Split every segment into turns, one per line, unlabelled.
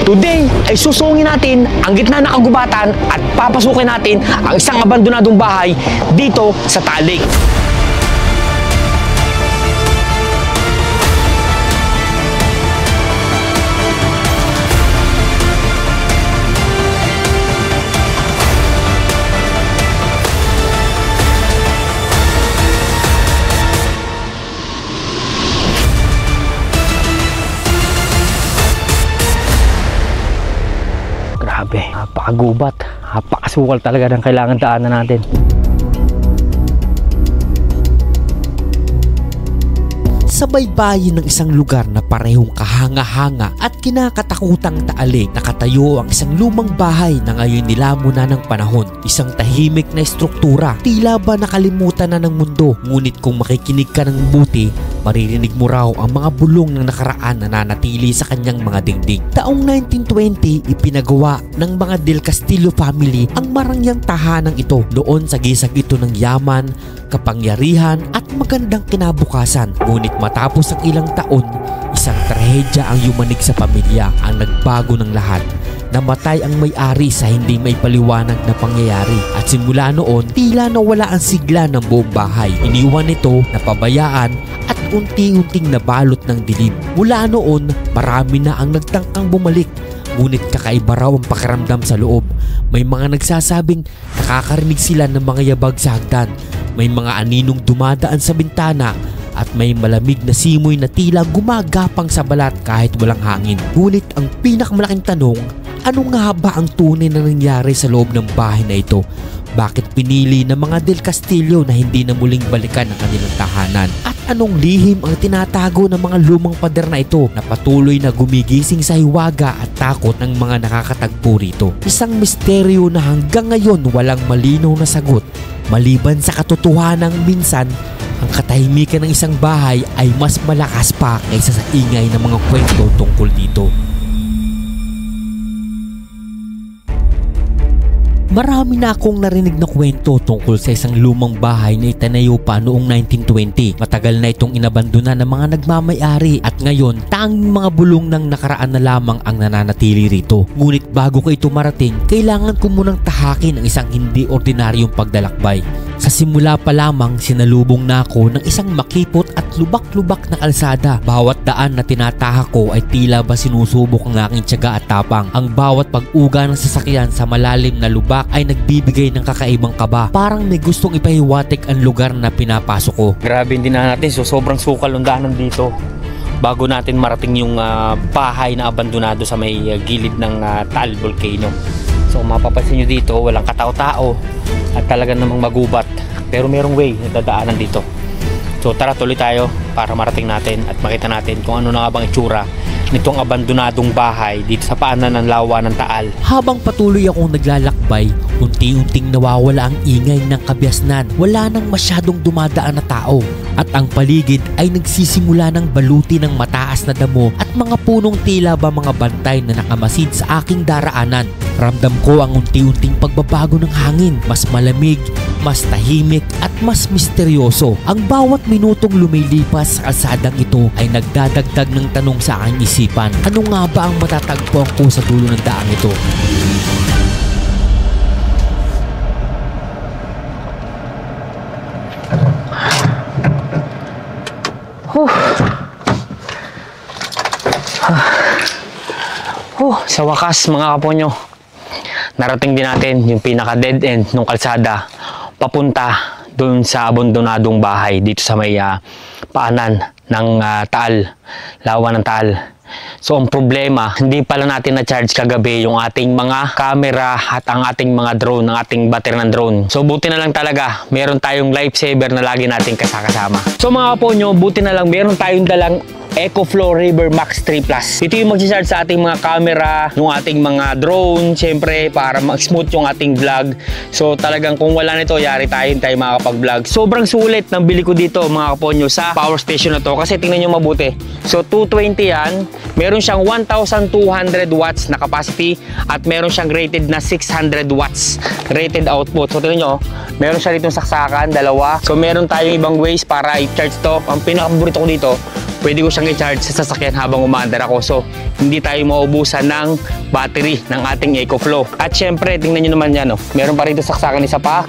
Today ay susungin natin ang gitna ng kagubatan at papasukin natin ang isang abandonadong bahay dito sa Taal Lake. Grabe, napakagubat, napakasukal talaga ng kailangan daanan natin.
Sa baybayin ng isang lugar na parehong kahanga-hanga at kinakatakutang Taal Lake, nakatayo ang isang lumang bahay na ngayon nilamon na ng panahon. Isang tahimik na estruktura, tila ba nakalimutan na ng mundo. Ngunit kung makikinig ka ng buti, maririnig mo raw ang mga bulong ng nakaraan na nanatili sa kanyang mga dingding. Taong 1920, ipinagawa ng mga Del Castillo family ang marangyang tahanang ito. Noon sagisag ito ng yaman, kapangyarihan at magandang kinabukasan. Ngunit matapos ang ilang taon, isang trahedya ang yumanig sa pamilya. Ang nagbago ng lahat. Namatay ang may-ari sa hindi may paliwanag na pangyayari. At simula noon, tila nawala ang sigla ng buong bahay. Iniwan ito na pabayaan at unti-unting nabalot ng dilim. Mula noon, marami na ang nagtangkang bumalik. Ngunit kakaiba raw ang pakiramdam sa loob. May mga nagsasabing nakakarinig sila ng mga yabag sa hagdan. May mga aninong dumadaan sa bintana at may malamig na simoy na tila gumagapang sa balat kahit walang hangin. Ngunit ang pinakamalaking tanong, ano nga ba ang tunay na nangyari sa loob ng bahay na ito? Bakit pinili ng mga Del Castillo na hindi na muling balikan ang kanilang tahanan? At anong lihim ang tinatago ng mga lumang pader na ito na patuloy na gumigising sa hiwaga at takot ng mga nakakatagpo rito? Isang misteryo na hanggang ngayon walang malinaw na sagot, maliban sa katotohanang minsan ang katahimikan ng isang bahay ay mas malakas pa kaysa sa ingay ng mga kwento tungkol dito. Marami na akong narinig na kwento tungkol sa isang lumang bahay na itinayo pa noong 1920. Matagal na itong inabandona ng mga nagmamay-ari at ngayon tanging mga bulong ng nakaraan na lamang ang nananatili rito. Ngunit bago ko ito marating, kailangan ko munang tahakin ang isang hindi ordinaryong pagdalakbay. Sa simula pa lamang, sinalubong na ako ng isang makipot at lubak-lubak na kalsada. Bawat daan na tinatahak ko ay tila ba sinusubok ang aking tiyaga at tapang. Ang bawat pag-uga ng sasakyan sa malalim na lubak ay nagbibigay ng kakaibang kaba. Parang may gustong ipahiwatig ang lugar na pinapasok ko.
Grabe, hindi na natin, so sobrang sukal ng daanan dito bago natin marating yung bahay na abandonado sa may gilid ng Taal Volcano. So mapapansin nyo dito, walang katao-tao at talaga namang magubat, pero merong way na dadaanan dito. So tara, tuloy tayo para marating natin at makita natin kung ano na nga bang itsura nitong abandonadong bahay dito sa paanan ng lawa ng Taal.
Habang patuloy akong naglalakbay, unti-unting nawawala ang ingay ng kabiasnan. Wala nang masyadong dumadaan na tao at ang paligid ay nagsisimula ng baluti ng mataas na damo at mga punong tila ba mga bantay na nakamasid sa aking daraanan. Ramdam ko ang unti-unting pagbabago ng hangin. Mas malamig, mas tahimik at mas misteryoso. Ang bawat minutong lumilipas sa kalsadang ito ay nagdadagdag ng tanong sa aking isipan. Ano nga ba ang matatagpuan ko sa dulo ng daang ito?
Sa wakas mga kaponyo, narating din natin yung pinaka dead end ng kalsada papunta doon sa abandonadong bahay dito sa may paanan ng Taal, lawa ng Taal. So ang problema, hindi pala natin na-charge kagabi yung ating mga camera at ang ating mga drone, ang ating battery ng drone. So buti na lang talaga, meron tayong lifesaver na lagi natin kasama. So mga kaponyo, buti na lang meron tayong dalang EcoFlow River Max 3 Plus. Ito yung mag-charge sa ating mga camera, yung ating mga drone, syempre para mag-smooth yung ating vlog. So talagang kung wala nito, yari tayo makakapag-vlog. Sobrang sulit ng bili ko dito mga kaponyo sa power station na to kasi tingnan nyo mabuti. So 220 yan, meron siyang 1,200 watts na capacity at meron siyang rated na 600 watts rated output. So tingnan nyo, meron siya ditong saksakan, dalawa. So meron tayong ibang ways para i-charge to. Ang pinakapaborito ko dito, pwede ko siyang i-charge sa sasakyan habang umaandar ako. So, hindi tayo maubusan ng battery ng ating EcoFlow. At syempre, tingnan nyo naman yan. Oh. Meron pa rito saksakan isa pa.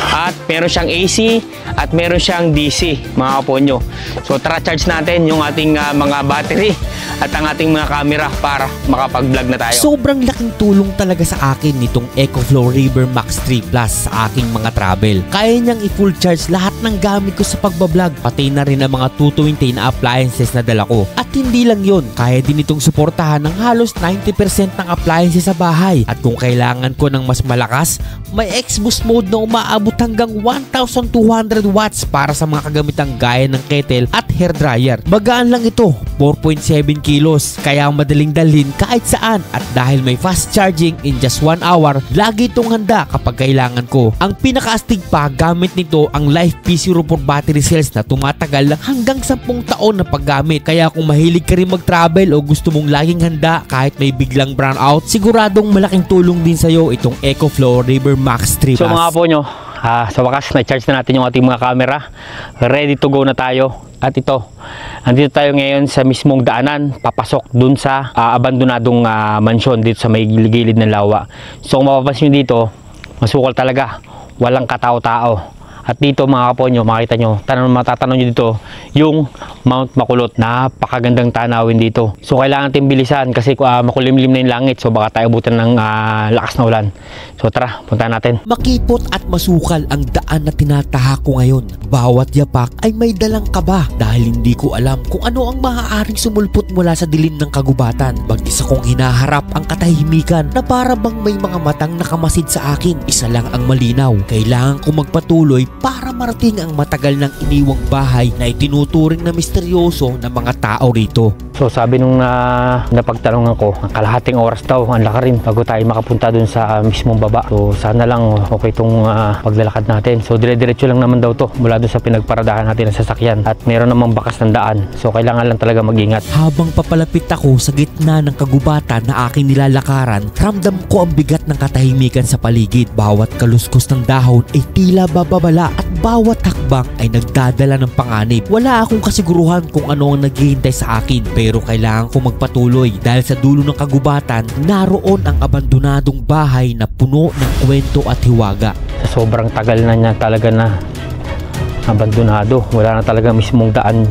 At meron siyang AC at meron siyang DC, mga kaponyo. So, tara charge natin yung ating mga battery at ang ating mga camera para makapag-vlog na tayo.
Sobrang laking tulong talaga sa akin nitong EcoFlow River Max 3 Plus sa aking mga travel. Kaya niyang i-full charge lahat ng gamit ko sa pagbablog, pati na rin ang mga 220 na appliances na dala ko. At hindi lang yon, kaya din itong suportahan ng halos 90% ng appliances sa bahay. At kung kailangan ko ng mas malakas, may X-Boost mode na umaabot hanggang 1,200 watts para sa mga kagamitang gaya ng kettle at hair dryer. Magaan lang ito, 4.7 kilos, kaya madaling dalhin kahit saan. At dahil may fast charging in just 1 hour, lagi itong handa kapag kailangan ko. Ang pinakaastig pa, gamit nito ang Life P04 battery cells na tumatagal lang hanggang 10 taon na paggamit. Kaya kung mahilig ka rin mag-travel o gusto mong laging handa kahit may biglang brownout, siguradong malaking tulong din sa'yo itong EcoFlow River Max 3 Plus.
So mga po nyo, sa wakas na-charge na natin yung ating mga camera. Ready to go na tayo. At ito, andito tayo ngayon sa mismong daanan, papasok dun sa abandonadong mansyon dito sa may gilid ng lawa. So kung mapapansin nyo dito, masukal talaga, walang katao-tao. At dito mga kaponyo, makita nyo, matatanong nyo dito, yung Mount Makulot. Napakagandang tanawin dito. So kailangan natin bilisan kasi makulimlim na yung langit. So baka tayo abutan ng lakas na ulan. So tara, puntahan natin.
Makipot at masukal ang daan na tinatahak ko ngayon. Bawat yapak ay may dalang kaba dahil hindi ko alam kung ano ang maaaring sumulpot mula sa dilim ng kagubatan. Mag-isa kong hinaharap ang katahimikan na para bang may mga matang nakamasid sa akin. Isa lang ang malinaw. Kailangan ko magpatuloy para marating ang matagal ng iniwang bahay na itinuturing na misteryoso ng mga tao rito.
So sabi nung napagtanongan ko, ang kalahating oras daw, ang laka rin bago tayo makapunta dun sa mismong baba. So sana lang okay itong paglalakad natin. So dire-diretso lang naman daw to mula dun sa pinagparadahan natin ng sasakyan. At meron namang bakas ng daan. So kailangan lang talaga mag-ingat.
Habang papalapit ako sa gitna ng kagubatan na aking nilalakaran, ramdam ko ang bigat ng katahimikan sa paligid. Bawat kaluskos ng dahon ay tila bababala at bawat hakbang ay nagdadala ng panganib. Wala akong kasiguruhan kung ano ang naghihintay sa akin, pero kailangan kong magpatuloy dahil sa dulo ng kagubatan naroon ang abandonadong bahay na puno ng kwento at hiwaga.
Sa sobrang tagal na niya talaga na abandonado, wala na talaga mismong daan.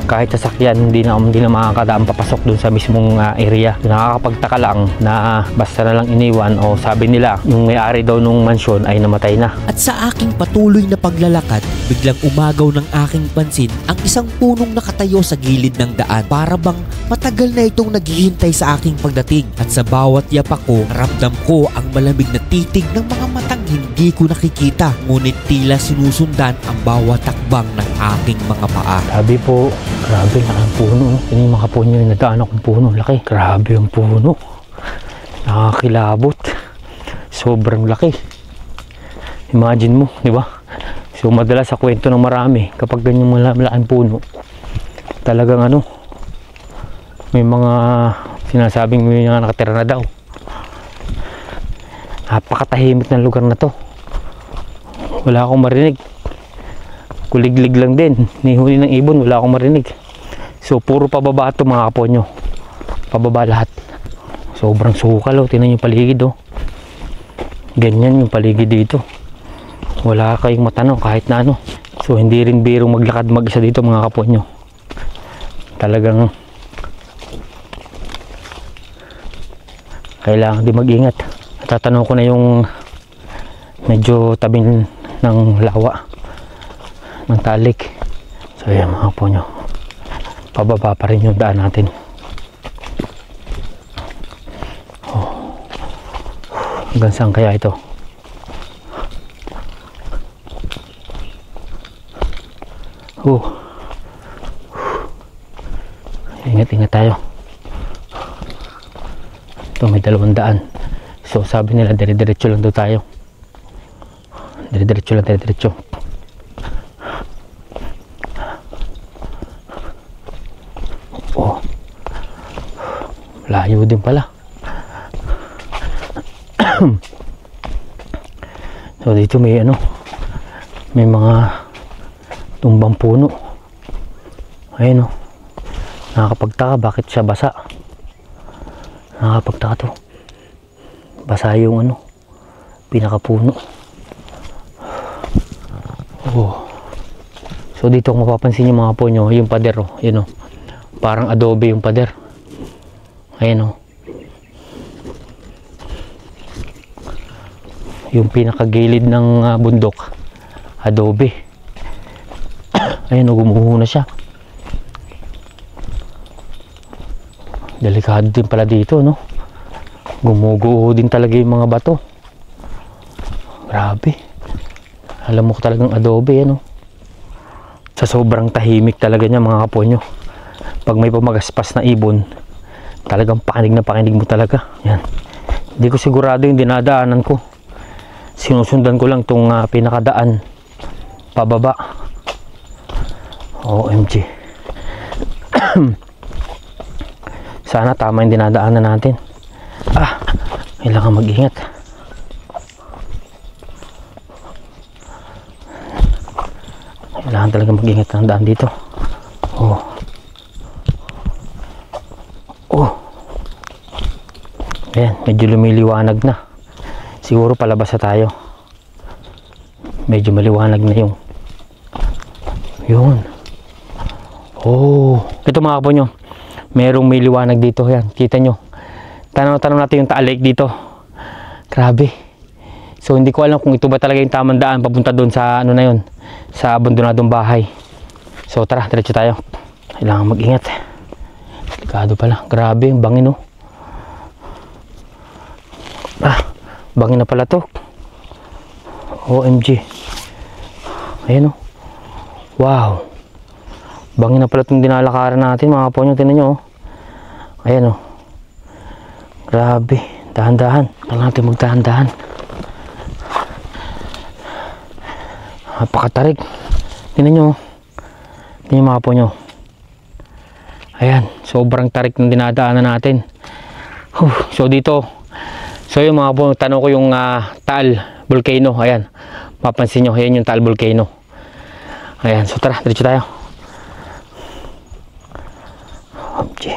Kahit sasakyan, hindi na makakadaan papasok dun sa mismong area. Nakakapagtaka lang na basta na lang iniwan o sabi nila yung may-ari daw nung mansyon ay namatay na.
At sa aking patuloy na paglalakad, biglang umagaw ng aking pansin ang isang punong nakatayo sa gilid ng daan. Para bang matagal na itong naghihintay sa aking pagdating. At sa bawat yapak ko, ramdam ko ang malamig na titig ng mga matang hindi ko nakikita. Ngunit tila sinusundan ang bawat takbang ng aking mga paa.
Sabi po, grabe na ang puno. Yan yung mga puno yung nadaan akong puno. Laki. Grabe ang puno. Nakakilabot. Sobrang laki. Imagine mo, di ba? So madalas sa kwento ng marami, kapag ganyan malaking puno, talagang may mga sinasabing may mga nakatira na daw. Napakatahimik ng lugar na to. Wala akong marinig. Kuliglig lang din. Nihuli ng ibon, wala akong marinig. So puro pababa ito mga kaponyo. Pababa lahat. Sobrang sukal oh. Tingnan yung paligid oh. Ganyan yung paligid dito. Wala kayong matanong kahit na ano. So hindi rin birong maglakad mag-isa dito mga kaponyo. Talagang kailangan din mag-ingat. Tatanong ko na yung medyo tabing ng lawa ng talik. So yan mga kaponyo, pababa pa rin yung daan natin. Hanggang saan kaya ito? Ingat-ingat tayo. Ito may 2 daan. So sabi nila dire-diretso lang daw tayo. Dire-diretso lang, dire-diretso. Layo din pala. So dito may may mga tumbang puno. Ayun Nakakapagtaka bakit siya basa. Nakakapagtaka to. Basa yung ano, pinakapuno. Oh. So dito kung mapapansin yung mga po nyo, yung pader oh, yun oh. Parang adobe yung pader. Ayan oh. Yung pinakagilid ng bundok, adobe. Ayan oh, gumuho na siya. Delikado din pala dito, no? Gumuguho din talaga yung mga bato. Grabe. Alam mo ko talagang adobe, ano? Sa sobrang tahimik talaga niya, mga kaponyo. Pag may pamagaspas na ibon, talagang pakinig mo talaga. Yan. Hindi ko sigurado yung dinadaanan ko. Sinusundan ko lang itong pinakadaan pababa. OMG. Sana tama yung dinadaanan natin. Kailangan mag-ingat. Kailangan talaga mag-ingat ng daan dito. Oh. Ayan, medyo lumiliwanag na. Siguro palabas na tayo. Medyo maliwanag na yung yun. Oh, ito mga kapo nyo, merong may liwanag dito. Yan, kita nyo. Tanaw natin yung Taal Lake dito. Grabe. So hindi ko alam kung ito ba talaga yung tamang daan papunta doon sa ano na yun, sa abandonadong bahay. So tara, diretso tayo. Kailangan mag-ingat. Delikado pala. Grabe, bangin oh. Bangin na pala to. OMG. Ayan oh. Wow. Bangin na pala itong dinalakaran natin, mga ponyo. Tingnan nyo oh. Ayan oh. Grabe. Dahan-dahan. Kailangan natin magdahan-dahan. Napakatarig. Tingnan nyo oh. Tingnan nyo mga ponyo. Ayan. Sobrang tarik ng dinadaanan natin. So dito. So yung mga ponyo, tanong ko yung Taal Volcano. Ayan. Mapansin nyo. Ayan yung Taal Volcano. Ayan. So tara. Diretso tayo. Okay.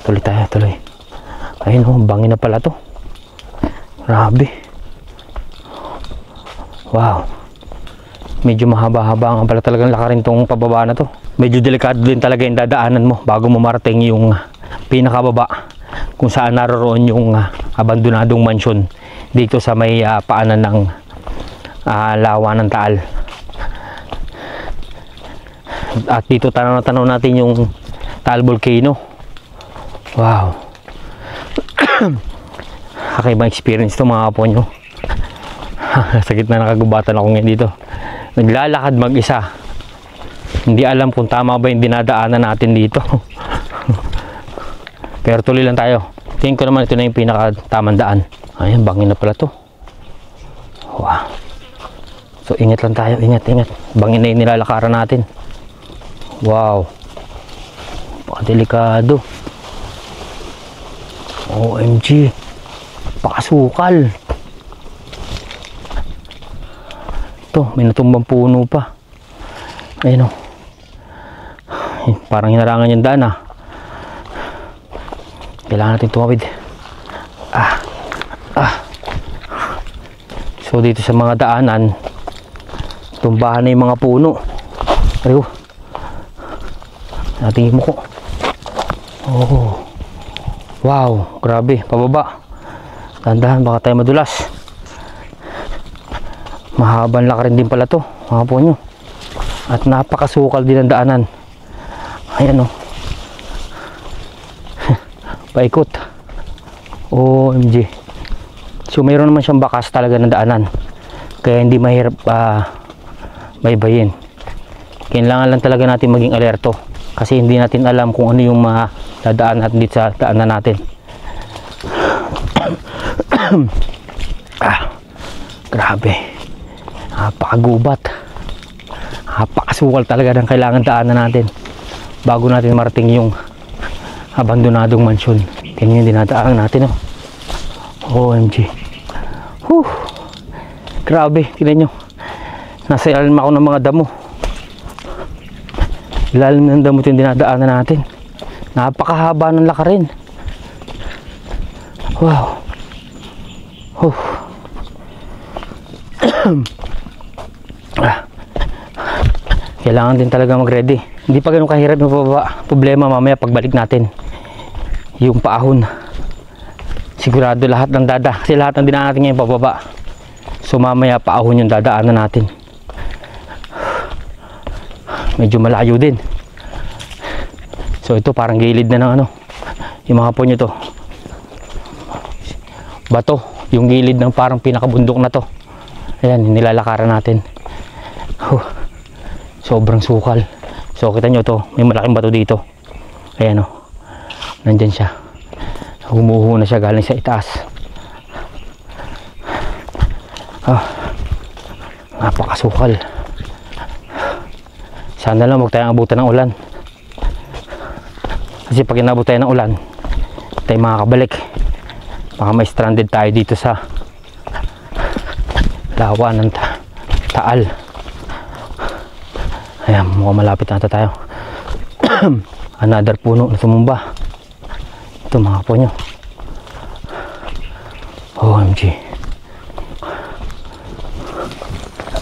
Tuloy tayo, tuloy. Ayun oh, bangin na pala to. Grabe. Wow. Medyo mahaba-haba nga pala talagang lakarin tong pababa na to. Medyo delikado din talaga yung dadaanan mo bago mo marating yung pinakababa kung saan naroon yung abandonadong mansyon dito sa may paanan ng lawa ng Taal. At dito tanaw natin yung Taal Volcano. Wow. Kakaibang experience to mga kapo nyo. Sa gitna ng kagubatan ako ngayon dito. Naglalakad mag-isa. Hindi alam kung tama ba yung dinadaanan natin dito. Pero tuloy lang tayo. Tingin ko naman ito na yung pinaka-tamang daan. Ayan, bangin na pala to. Wow. So ingat lang tayo, ingat. Bangin na yung nilalakaran natin. Wow. Pakadelikado. OMG. Pakasukal. Ito, may natumbang puno pa. Ayun o. Parang hinarangan yung daan Kailangan natin tumawid. So dito sa mga daanan, tumbahan na yung mga puno. Ayun. Natingin mo ko. Oh. Wow, grabe, pababa. Dahan-dahan, baka tayo madulas. Mahabang lakarin din pala to, mga po nyo. At napakasukal din ang daanan. Ayan o. Paikot. OMG. So mayroon naman siyang bakas talaga ng daanan. Kaya hindi mahirap baybayin. Kailangan lang talaga natin maging alerto. Kasi hindi natin alam kung ano yung dadaan at dito sa daanan natin. Grabe. Napakagubat. Napakasukal talaga ng kailangan daanan natin bago natin marating yung abandonadong mansyon. Tingnan yung dinadaan natin OMG. Grabe, tingnan nyo. Nasa ilalim ako ng mga damo. Ilalim ng damot yung dinadaanan natin. Napakahaba ng lakarin. Wow. Kailangan din talaga mag-ready. Hindi pa ganun kahirap yung pababa. Problema mamaya pagbalik natin, yung paahon. Sigurado lahat ng dada. Kasi lahat ng dinaan natin ngayon pababa. So mamaya paahon yung dadaanan natin. Medyo malayo din. So ito parang gilid na ng ano. Yung mga po nyo to. Bato. Yung gilid ng parang pinakabundok na to. Ayan, nilalakaran natin. Sobrang sukal. So kita nyo to, may malaking bato dito. Ayan o. Nandyan siya. Humuho na siya galing sa itaas. Napakasukal. Sana lang huwag tayong abutan ng ulan. Kasi pag inabot tayo ng ulan, tayo makakabalik. Baka may stranded tayo dito sa lawa ng Taal. Ayan, mukhang malapit na tayo. Another puno na tumumba. Ito mga po nyo. OMG.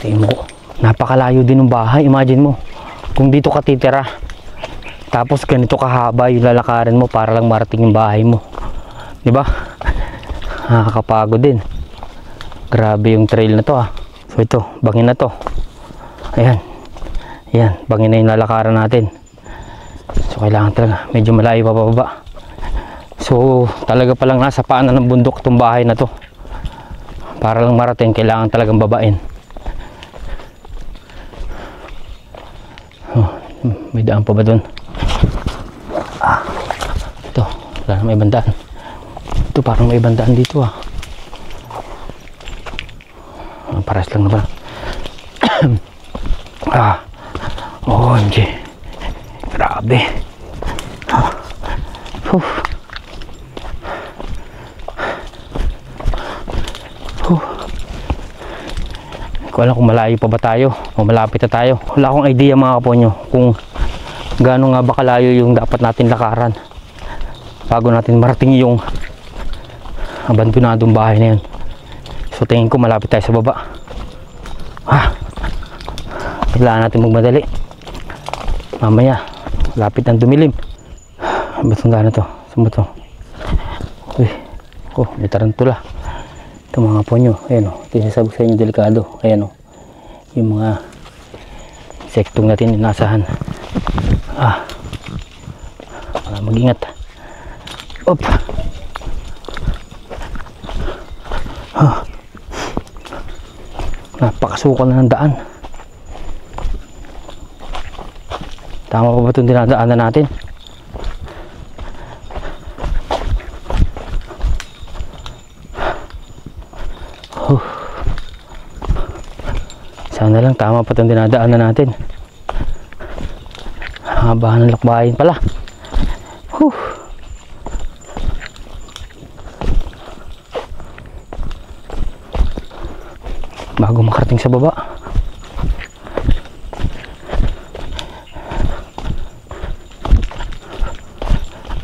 Tingin mo, napakalayo din ng bahay. Imagine mo, kung dito ka titira, tapos ganito kahaba yung lalakarin mo para lang marating yung bahay mo. Diba? Nakakapagod din. Grabe yung trail na to ah. So ito, bangin na to. Ayan. Ayan, bangin na yung lalakaran natin. So kailangan talaga, medyo malayo pa pababa. So talaga palang nasa paanan ng bundok itong bahay na to. Para lang marating, kailangan talagang babain. May daan pa ba dun? Ito, wala na may bandaan. Ito parang may bandaan dito ah. Pares lang na ba? OMG. Grabe. Hindi ko alam kung malayo pa ba tayo o malapit na tayo. Wala akong idea mga kaponyo kung gaano nga ba kalayo yung dapat natin lakaran bago natin marating yung abandonadong bahay na yun. So tingin ko malapit tayo sa baba. Kailangan natin magmadali. Mamaya lapit ng dumilim. Ba't ang gana to? Saan ba to? Uy, may tarantula. Ito mga ponyo. Ayan o, tinasabog sa inyo delikado. Ayan o, yung mga insektong natin inasahan. Mag-ingat. Op. Napakasukal na ng daan. Tama pa ba itong dinadaanan natin? Sana lang tama pa itong dinadaanan natin. Haba ng lakbayin pala. Bago makarating sa baba.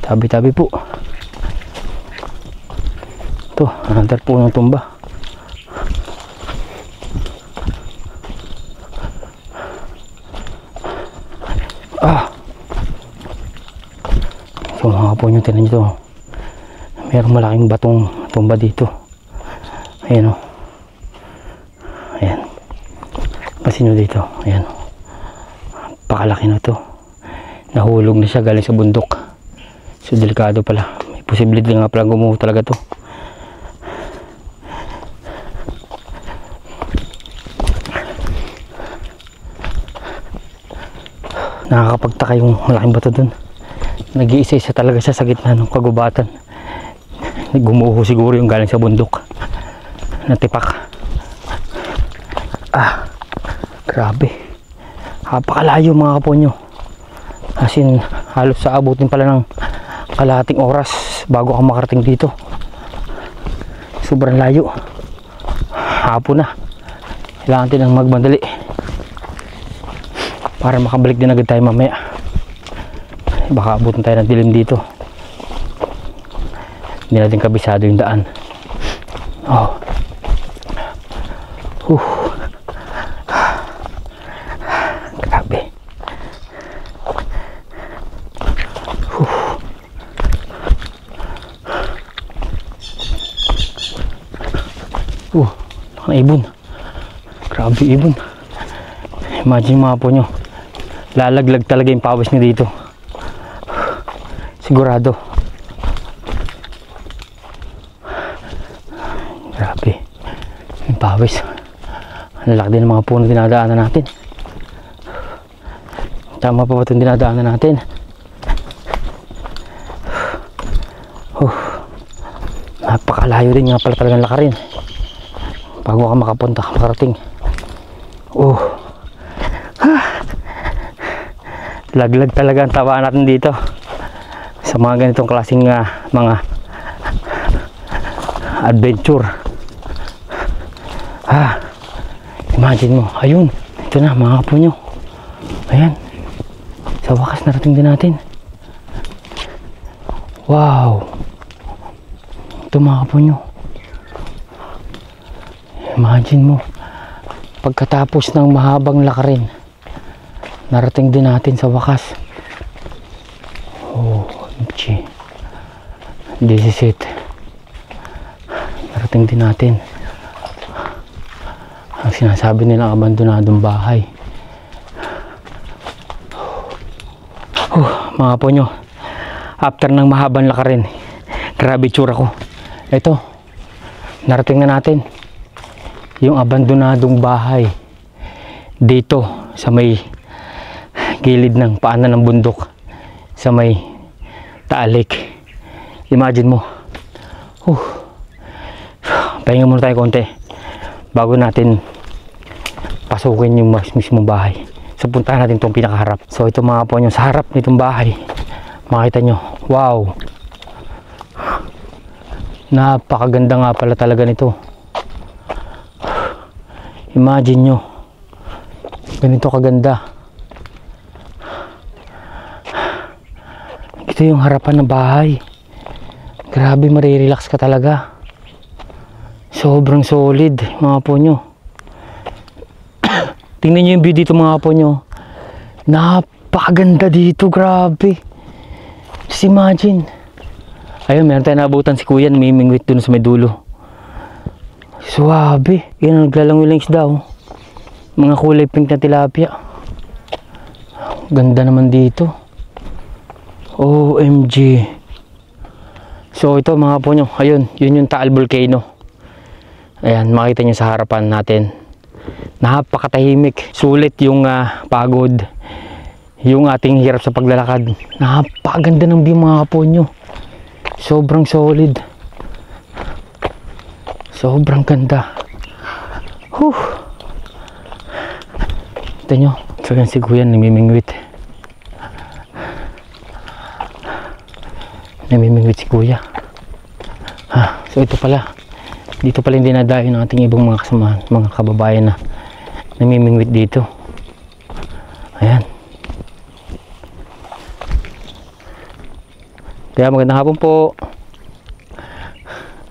Tabi-tabi po. Ito, another punong tumba. So mga po nyo, tinan nyo ito. Mayroong malaking batong tumba dito. Ayan o. Ayan. Pasin nyo dito. Ayan o. Pakalaki na ito. Nahulog na siya galing sa bundok. So delikado pala. May posibilidad nga pala gumuho talaga to. Nakakapagtaka yung malaking bato dun. Nag-iisa-isa talaga siya sa gitna ng kagubatan. Gumuho siguro yung galing sa bundok. Natipak. Grabe. Napakalayo mga kaponyo. As in, halos sa abutin pala ng kalahating oras bago ako makarating dito. Sobrang layo. Hapon na. Kailangan din ng magmadali para makabalik din agad tayo mamaya. Baka abutin tayo ng dilim dito. Hindi natin kabisado yung daan. Oh. Grabe. Ibon. Grabe ibon. Imagine mga po nyo, lalaglag talaga yung pawis nyo dito. Sigurado. Grabe yung pawis. Ang laki din ng mga puno dinadaanan natin. Tama pa ba itong dinadaanan natin? Napakalayo din nga pala talagang lakarin bago ka makarating. Laglag talaga ang tawa natin dito sa mga ganitong klaseng mga adventure. Imagine mo, ayun, ito na mga kapo nyo. Ayan, sa wakas narating din natin. Wow, ito mga kapo nyo. Imagine mo, pagkatapos ng mahabang lakarin, narating din natin sa wakas. OMG. This is it. Narating din natin ang sinasabi nilang abandonadong bahay. Mga po nyo, after ng mahabang lakarin, grabe tsura ko. Ito, narating na natin yung abandonadong bahay dito sa may gilid ng paanan ng bundok, sa may Taalik. Imagine mo. Pahinga muna tayo konti bago natin pasukin yung mismong bahay. So puntahan natin itong pinakaharap. So ito mga po nyo, sa harap nitong bahay, makita nyo, wow, napakaganda nga pala talaga nito. Imagine nyo, ganito kaganda. Ito yung harapan ng bahay. Grabe, marirelax ka talaga. Sobrang solid mga po nyo. Tingnan nyo yung view dito mga po nyo. Napakaganda dito, grabe. Just imagine. Ayun, meron tayo naabutan si kuya, namimingwit dun sa may dulo. Suwabe. Yan, naglalangoy daw. Mga kulay pink na tilapia. Ganda naman dito. OMG. So ito mga po nyo, ayun, yun yung Taal Volcano. Ayan, makita nyo sa harapan natin. Napakatahimik. Sulit yung pagod, yung ating hirap sa paglalakad. Napakaganda ng view mga po nyo. Sobrang solid. Sobrang ganda. Ito nyo, so yan si kuya namimingwit. Namimingwit si kuya. So ito pala, dito pala hindi nadayo ng ating ibang mga kasamahan, mga kababayan na namimingwit dito. Ayan. Kaya magandang hapon po.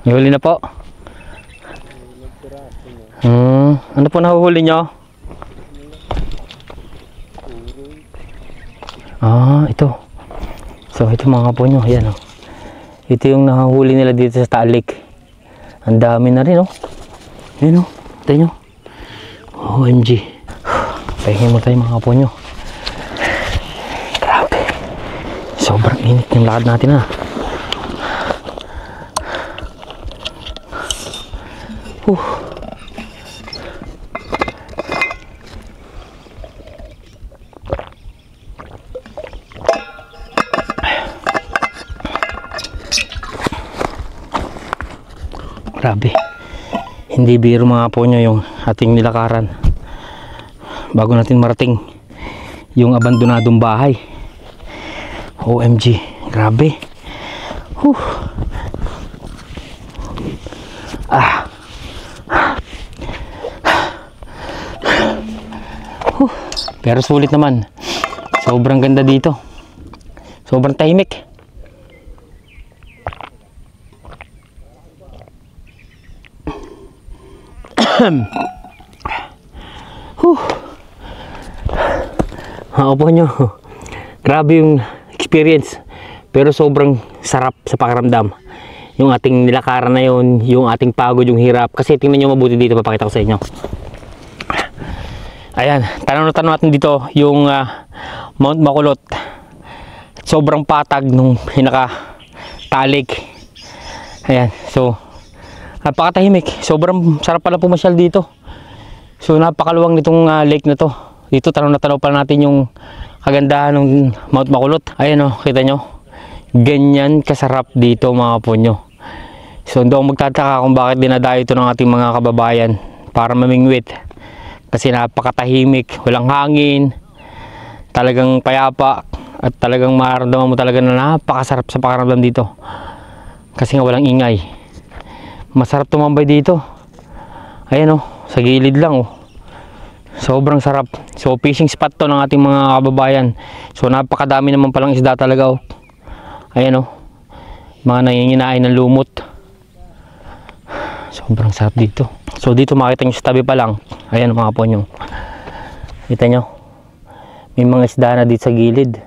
May huli na po. Ano po nahuhuli nyo? Ito. So ito mga po nyo, ayan o. Ito yung nahahuli nila dito sa Taalik. Ang dami na rin o. Ayan o, ito nyo. OMG. Pahingin mo tayo mga po nyo. Grabe. Sobrang init yung lakad natin ha. Grabe, hindi biro mga po nyo yung ating nilakaran bago natin marating yung abandonadong bahay. OMG, grabe. Pero sulit naman, sobrang ganda dito. Sobrang tahimik. Opo nyo. Grabe yung experience. Pero sobrang sarap sa pakiramdam. Yung ating nilakaran na yun, yung ating pagod, yung hirap. Kasi tingnan nyo mabuti dito, papakita ko sa inyo. Ayan, tanaw natin dito yung Mount Makulot. Sobrang patag nung pinaka-talik. Ayan, so napakatahimik. Sobrang sarap pala pumasyal dito. So napakaluwang nitong lake na to. Dito tanaw na tanaw pala natin yung kagandahan ng Mount Makulot. Ayan o, kita nyo. Ganyan kasarap dito mga ponyo. So hindi ako magtataka kung bakit dinadayo ito ng ating mga kababayan para mamingwit. Kasi napakatahimik, walang hangin, talagang payapa, at talagang mararamdaman mo talaga na napakasarap sa pakiramdam dito. Kasi nga walang ingay. Masarap tumambay dito. Ayan o, sa gilid lang o. Sobrang sarap. So fishing spot to ng ating mga kababayan. So napakadami naman palang isda talaga o. Ayan o, mga nanginginain ng lumot. Sobrang sarap dito. So dito makita nyo sa tabi pa lang. Ayan mga ponyo. Kita nyo. May mga isda na dito sa gilid.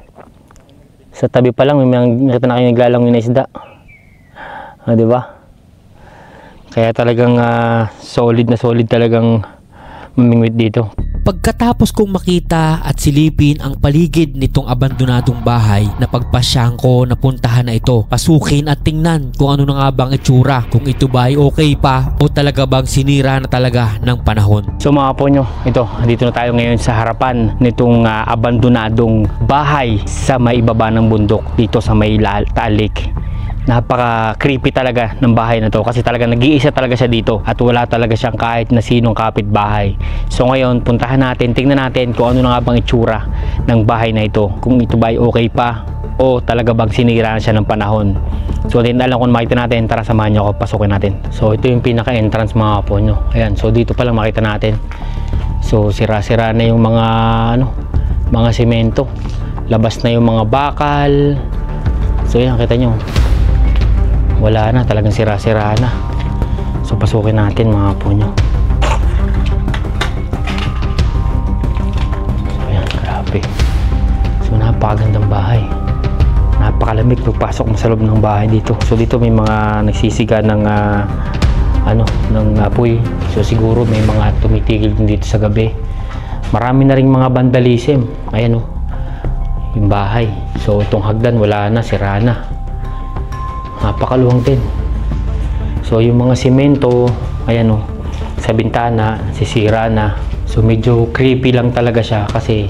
Sa tabi pa lang may mga nakita na kayo naglalangoy na isda. Diba? Kaya talagang solid na solid talagang mamingwit dito.
Pagkatapos kong makita at silipin ang paligid nitong abandonadong bahay, napagpasyahan ko na puntahan na ito, pasukin at tingnan kung ano na nga bang itsura, kung ito ba ay okay pa o talaga bang sinira na talaga ng panahon.
So mga ponyo, ito, dito na tayo ngayon sa harapan nitong abandonadong bahay sa may ibaba ng bundok dito sa may Taal Lake. Napaka creepy talaga ng bahay na to kasi talaga nag-iisa talaga siya dito at wala talaga siyang kahit na sinong kapitbahay. So ngayon puntahan natin, tingnan natin kung ano na nga bang itsura ng bahay na ito, kung ito ba ay okay pa o talaga bang sinira na siya ng panahon. So din alam kung makita natin, tara samahan nyo ako, pasukin natin. So ito yung pinaka entrance mga ponyo. Ayan, so dito pa lang makita natin. So sira-sira na yung mga mga semento, labas na yung mga bakal. So yan, kita nyo, wala na, talagang sira-sira na. So pasukin natin mga ponyo. So yan, grabe. So napakagandang bahay, napakalamig pagpasok mo sa loob ng bahay dito. So dito may mga nagsisiga ng ng apoy. So siguro may mga tumitigil din dito sa gabi. Marami na ring mga vandalism. Ayan o, yung bahay. So itong hagdan wala na, sira na. Napakaluwang din. So yung mga simento, ayan o, sa bintana sisira na. So medyo creepy lang talaga siya kasi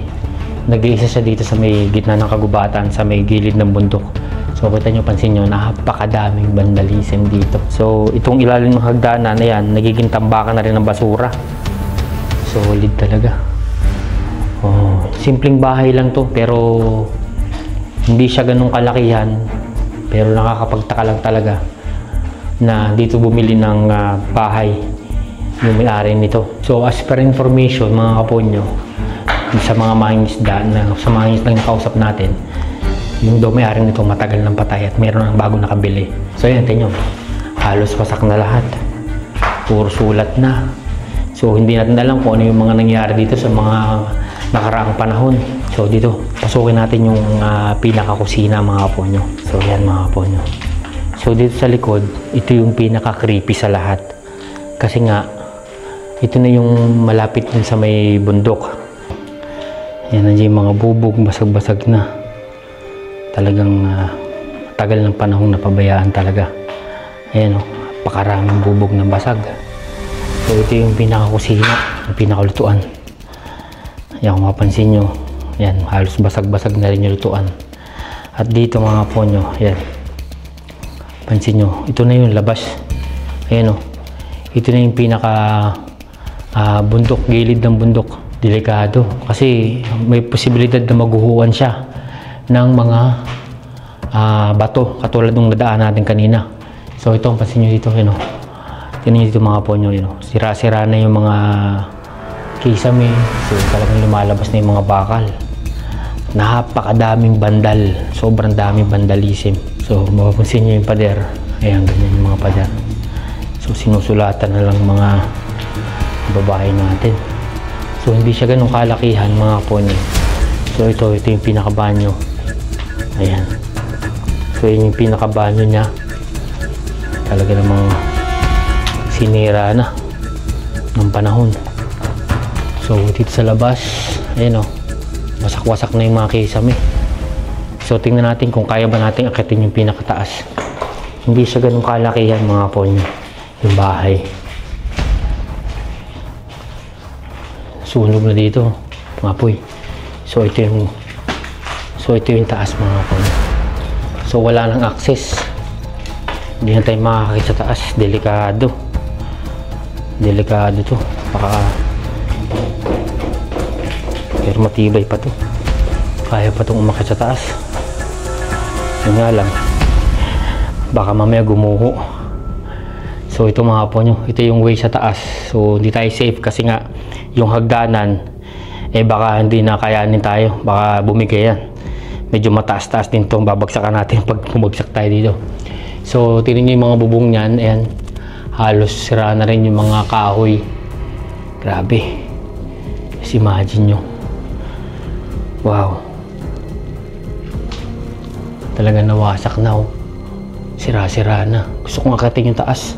nag-iisa siya dito sa may gitna ng kagubatan, sa may gilid ng bundok. So kita nyo, pansin nyo, napakadaming vandalism dito. So itong ilalim ng hagdanan na yan, nagiging tambakan na rin ng basura. Solid talaga. Oh, simpleng bahay lang to pero hindi siya ganun kalakihan. Pero nakakapagtaka lang talaga na dito bumili ng bahay yung may-ari nito. So as per information mga kaponyo, sa mga mangingisda na kausap natin, yung daw may-ari nito matagal nang patay at meron ng bago nakabili. So yan, tingnan nyo, halos wasak na lahat, puro sulat na. So hindi natin alam kung ano yung mga nangyari dito sa mga nakaraang panahon. So dito, pasukin natin yung pinaka-kusina mga kaponyo. So yan mga kaponyo. So dito sa likod, ito yung pinaka-creepy sa lahat. Kasi nga, ito na yung malapit din sa may bundok. Yan na yung mga bubog, basag-basag na. Talagang tagal ng panahong napabayaan talaga. Ayan o, pakaraming bubog ng basag. So ito yung pinaka-kusina, yung pinaka-lutuan. Yan kung mapansin nyo, yan, halos basag-basag na rin yung lutuan. At dito mga ponyo, yan, pansin nyo, ito na yung labas. Ayan o, ito na yung pinaka bundok, gilid ng bundok. Delikado kasi may posibilidad na maguhuan siya ng mga bato katulad ng nadaan natin kanina. So ito, pansin nyo dito, yun o, tingnan nyo dito mga ponyo, yun o, sira-sira na yung mga kisame. So talagang lumalabas na yung mga bakal. napakadaming bandal, sobrang daming vandalism. So mapapansin nyo yung pader, ayan, ganyan yung mga pader. So sinusulatan na lang mga babae natin. So hindi siya ganun kalakihan mga pony. So ito yung pinakabanyo, ayan. So yun yung pinakabanyo niya, talaga namang sinira na ng panahon. So dito sa labas, ayan o, wasak-wasak na yung mga kisame. So tingnan natin kung kaya ba natin akitin yung pinakataas. Hindi siya ganun kalakihan mga ponyo, yung bahay. Sunog na dito mga poy. So ito yung taas mga ponyo. So wala nang access, hindi na tayo makakakit sa taas. Delikado to, baka, pero matibay pa to, kaya pa itong umakit sa taas. Yun nga lang, baka mamaya gumuho. So ito mga po nyo, ito yung way sa taas. So hindi tayo safe kasi nga yung hagdanan baka hindi na kayanin tayo, baka bumigay yan. Medyo mataas-taas din itong babagsakan natin pag bumagsak tayo dito. So tingnan nyo yung mga bubong nyan, ayan, halos sira na rin yung mga kahoy. Grabe, just imagine nyo. Wow, talaga nawasak na, oh. Sira-sira na. Gusto kong akatin yung taas,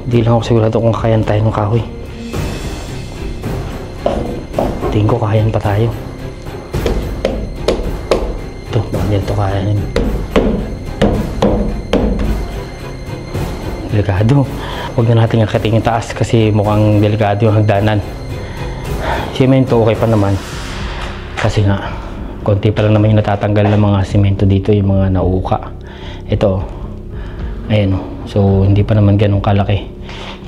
hindi lang ako sigurado kung kayan tayo ng kahoy. Tingin ko kayan pa tayo. Ito, bakit ito kayanin? Delikado. Huwag na natin akatin yung taas kasi mukhang delikado yung hagdanan. Simento okay pa naman kasi nga konti pa lang naman yung natatanggal ng mga simento dito, yung mga nauuka. Ito, ayan, so hindi pa naman ganun kalaki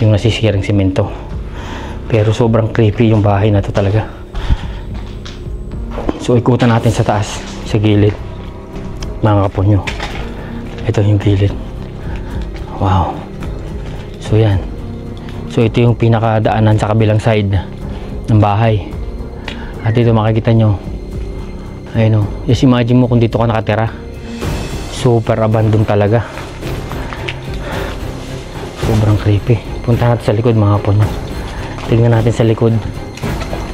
yung nasisirang simento, pero sobrang creepy yung bahay na to talaga. So ikutan natin sa taas, sa gilid mga kaponyo. Ito yung gilid. Wow. So yan, so ito yung pinakadaanan sa kabilang side ng bahay. At dito makikita nyo, ayun o, just imagine mo kung dito ka nakatira. Super abandon talaga, sobrang creepy. Punta natin sa likod mga kapon. Tingnan natin sa likod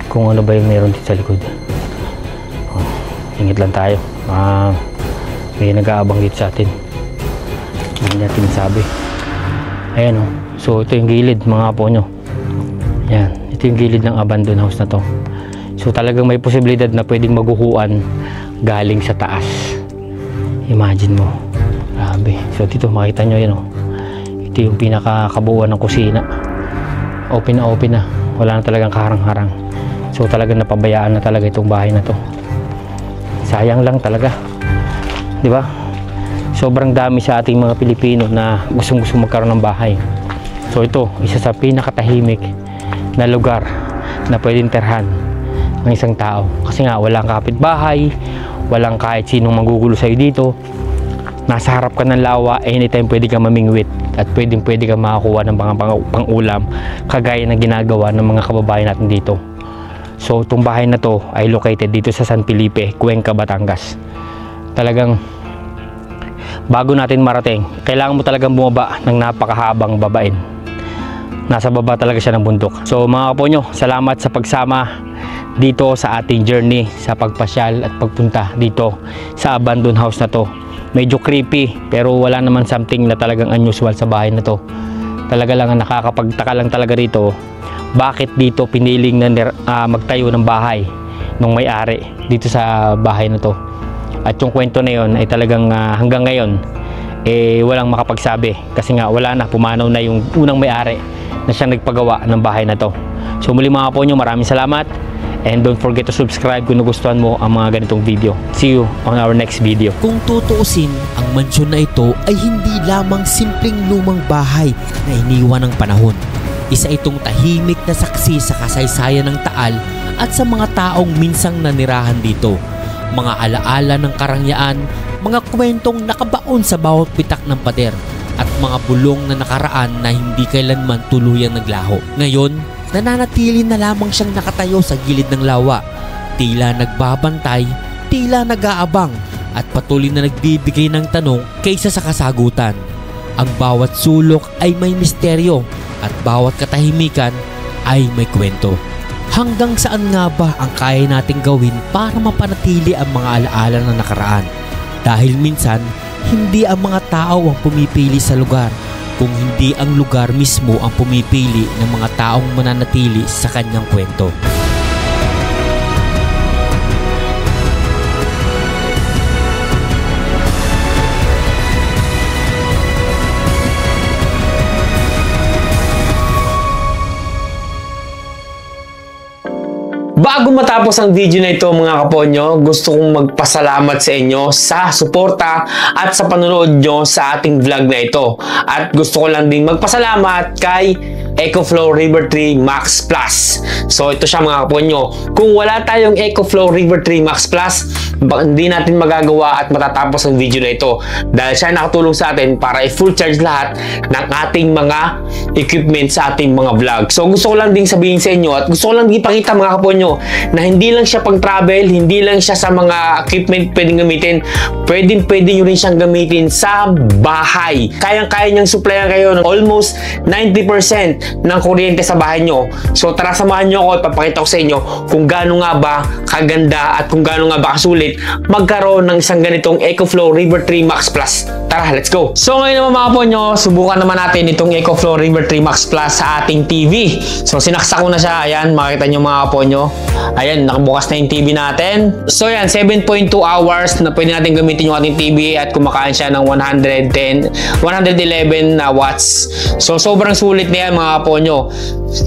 kung ano ba yung meron dito sa likod. Ingit lang tayo, may nag-aabang dito sa atin, hindi natin sabi. Ayan o, so ito yung gilid mga kapon nyo. Yan, ito yung gilid ng abandoned house na to. So talagang may posibilidad na pwedeng maguhuan galing sa taas. Imagine mo, grabe. So dito makita nyo yan o, ito yung pinakakabuuan ng kusina. Open na, wala na talagang kaharang-harang. So talagang napabayaan na talaga itong bahay na to. Sayang lang talaga, di ba? Sobrang dami sa ating mga Pilipino na gustong-gusto magkaroon ng bahay. So ito, isa sa pinakatahimik na lugar na pwedeng tirhan ng isang tao. Kasi nga walang kapitbahay, walang kahit sinong magugulo sa'yo dito. Nasa harap ka ng lawa, anytime pwede ka mamingwit at pwede ka makakuha ng pang-ulam kagaya ng ginagawa ng mga kababayan natin dito. So itong bahay na to ay located dito sa San Felipe, Cuenca, Batangas. Talagang bago natin marating, kailangan mo talagang bumaba ng napakahabang babain. Nasa baba talaga siya ng bundok. So mga kaponyo, salamat sa pagsama dito sa ating journey sa pagpasyal at pagpunta dito sa abandoned house na to. Medyo creepy pero wala naman something na talagang unusual sa bahay na to. Talaga lang nakakapagtaka lang talaga rito, bakit dito piniling na magtayo ng bahay nung may-ari dito sa bahay na to. At yung kwento na yon ay talagang hanggang ngayon walang makapagsabi kasi nga wala na, pumanaw na yung unang may-ari na siyang nagpagawa ng bahay na to. So muli mga po nyo, maraming salamat and don't forget to subscribe kung nagustuhan mo ang mga ganitong video. See you on our next video.
Kung tutuusin, ang mansyon na ito ay hindi lamang simpleng lumang bahay na iniwan ng panahon. Isa itong tahimik na saksi sa kasaysayan ng Taal at sa mga taong minsang nanirahan dito. Mga alaala ng karangyaan, mga kwentong nakabaon sa bawat pitak ng pader, at mga bulong na nakaraan na hindi kailanman tuluyang naglaho. Ngayon, nananatili na lamang siyang nakatayo sa gilid ng lawa, tila nagbabantay, tila nag-aabang at patuloy na nagbibigay ng tanong kaysa sa kasagutan. Ang bawat sulok ay may misteryo at bawat katahimikan ay may kwento. Hanggang saan nga ba ang kaya nating gawin para mapanatili ang mga alaala ng nakaraan? Dahil minsan, hindi ang mga tao ang pumipili sa lugar, kung hindi ang lugar mismo ang pumipili ng mga taong mananatili sa kanyang kwento.
Bago matapos ang video na ito mga kaponyo, gusto kong magpasalamat sa inyo sa suporta at sa panonood nyo sa ating vlog na ito. At gusto ko lang din magpasalamat kay EcoFlow River Tree Max Plus. So ito siya mga kaponyo. Kung wala tayong EcoFlow River Tree Max Plus, hindi natin magagawa at matatapos ang video na ito. Dahil siya nakatulong sa atin para i-full charge lahat ng ating mga equipment sa ating mga vlog. So gusto ko lang din sabihin sa inyo at gusto ko lang din ipakita mga kaponyo na hindi lang siya pang travel, hindi lang siya sa mga equipment pwedeng gamitin, pwede nyo rin siyang gamitin sa bahay. Kayang-kaya niyang supplyan kayo ng almost 90% ng kuryente sa bahay nyo. So tara, samahan nyo ako at papakita ko sa inyo kung gaano nga ba kaganda at kung gaano nga ba kasulit magkaroon ng isang ganitong EcoFlow River Tree Max Plus. Tara, let's go! So ngayon naman mga kaponyo, subukan naman natin itong EcoFlow River Tree Max Plus sa ating TV. So sinaksak ko na siya, ayan, makita nyo mga kaponyo. Ayan, nakabukas na yung TV natin. So yan, 7.2 hours na pwede natin gamitin yung ating TV at kumakain siya ng 111 watts. So sobrang sulit na yan mga kaponyo.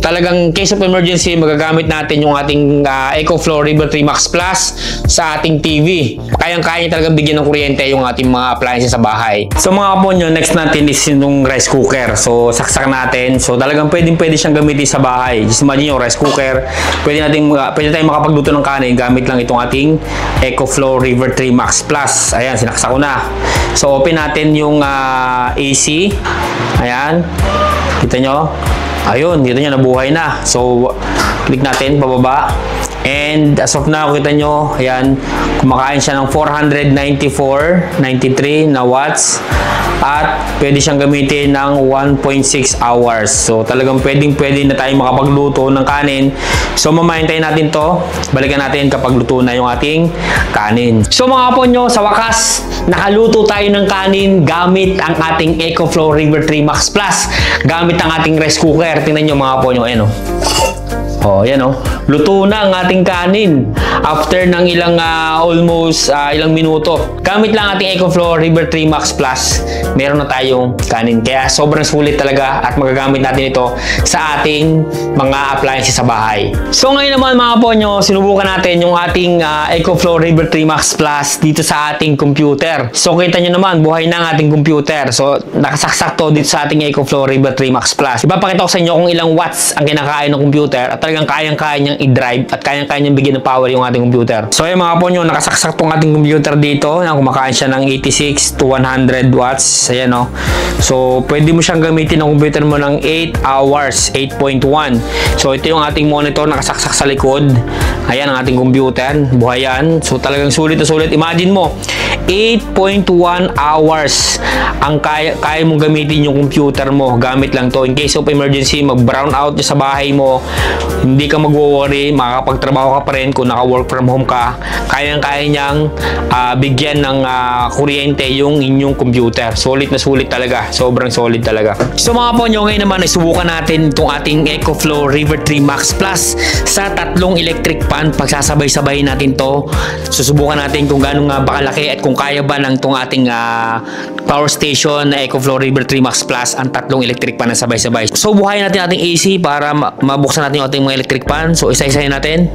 Talagang case of emergency, magagamit natin yung ating EcoFlow River Tree Max Plus sa ating TV. Kayang-kaya niya talagang bigyan ng kuryente yung ating mga appliances sa bahay. So mga kaponyo, next natin is yung rice cooker. So saksak natin. So talagang pwede siyang gamitin sa bahay. Just imagine yung rice cooker. Pwede tayong makapagluto ng kanin gamit lang itong ating EcoFlow River Tree Max Plus. Ayan, sinaksak ko na. So open natin yung AC. Ayan. Kita nyo? Ayun, dito nyo nabuhay na. So click natin pababa. And as of now, kita nyo, ayan, kumakain siya ng 494.93 na watts. At pwede siyang gamitin ng 1.6 hours. So talagang pwede na tayo makapagluto ng kanin. So mamahintayin natin to. Balikan natin kapag luto na yung ating kanin. So mga kaponyo, sa wakas, nakaluto tayo ng kanin gamit ang ating EcoFlow River Tree Max Plus. Gamit ang ating rice cooker. Tingnan nyo mga kaponyo, ayan o. Oh, yan oh. Luto na ang ating kanin after ng ilang ilang minuto. Gamit lang ating EcoFlow River Tree Max Plus, meron na tayong kanin. Kaya sobrang sulit talaga at magagamit natin ito sa ating mga appliances sa bahay. So ngayon naman mga ponyo, sinubukan natin yung ating EcoFlow River Tree Max Plus dito sa ating computer. So kita nyo naman, buhay na ang ating computer. So nakasaksak to dito sa ating EcoFlow River Tree Max Plus. Ipapakita ko sa inyo kung ilang watts ang kinakain ng computer at talagang kayang-kaya niyang i-drive at kayang-kaya niyang bigyan ng power yung ating computer. So ayun mga ponyo, nakasaksak tong ating computer dito na kumakain siya ng 86 to 100 watts. Ayan o. So pwede mo siyang gamitin ng computer mo ng 8 hours, 8.1. So ito yung ating monitor nakasaksak sa likod. Ayan ang ating computer. Buhay yan. So talagang sulit na sulit. Imagine mo, 8.1 hours ang kaya mong gamitin yung computer mo gamit lang to. In case of emergency, mag-brown out sa bahay mo, hindi ka mag-worry, makakapagtrabaho ka pa rin kung naka-work from home ka. Kayang-kaya niyang bigyan ng kuryente yung inyong computer. Solid na sulit talaga. Sobrang solid talaga. So mga ponyo, ngayon naman ay subukan natin itong ating EcoFlow River Tree Max Plus sa tatlong electric pan. Pagsasabay-sabay natin to. Susubukan natin kung gaano nga ba kalaki at kung kaya ba ng itong ating power station na EcoFlow River Tree Max Plus ang tatlong electric pan na sabay-sabay. So buhayin natin ating AC para mabuksan natin yung ating mga electric pan. So isa-isahin natin.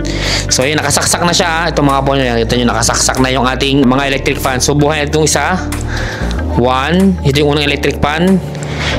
So ayun, nakasaksak na siya. Ito mga ponyo, ito nyo, nakasaksak na yung ating mga electric fan. So buhayin natin itong isa. 1. Ito yung unang electric pan.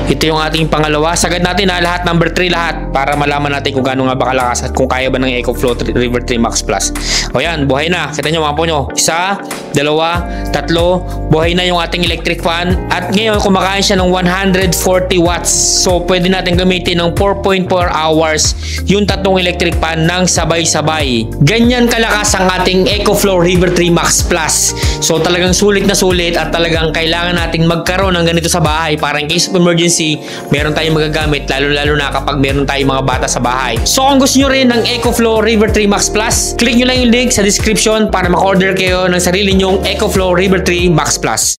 Ito yung ating pangalawa. Sagad natin ha, lahat number 3 lahat para malaman natin kung gaano nga ba kalakas at kung kaya ba ng EcoFlow River 3 Max Plus. O yan, buhay na. Kita nyo mga po nyo. 1, 2, 3, buhay na yung ating electric fan. At ngayon, kumakain siya ng 140 watts. So, pwede natin gamitin ng 4.4 hours yung tatlong electric fan ng sabay-sabay. Ganyan kalakas ang ating EcoFlow River 3 Max Plus. So, talagang sulit na sulit at talagang kailangan natin magkaroon ng ganito sa bahay para in case of emergency, meron tayong magagamit lalo-lalo na kapag meron tayong mga bata sa bahay. So, kung gusto nyo rin ng EcoFlow River 3 Max Plus, click nyo lang yung link sa description para maka-order kayo ng sarili nyong EcoFlow River 3 Max Plus.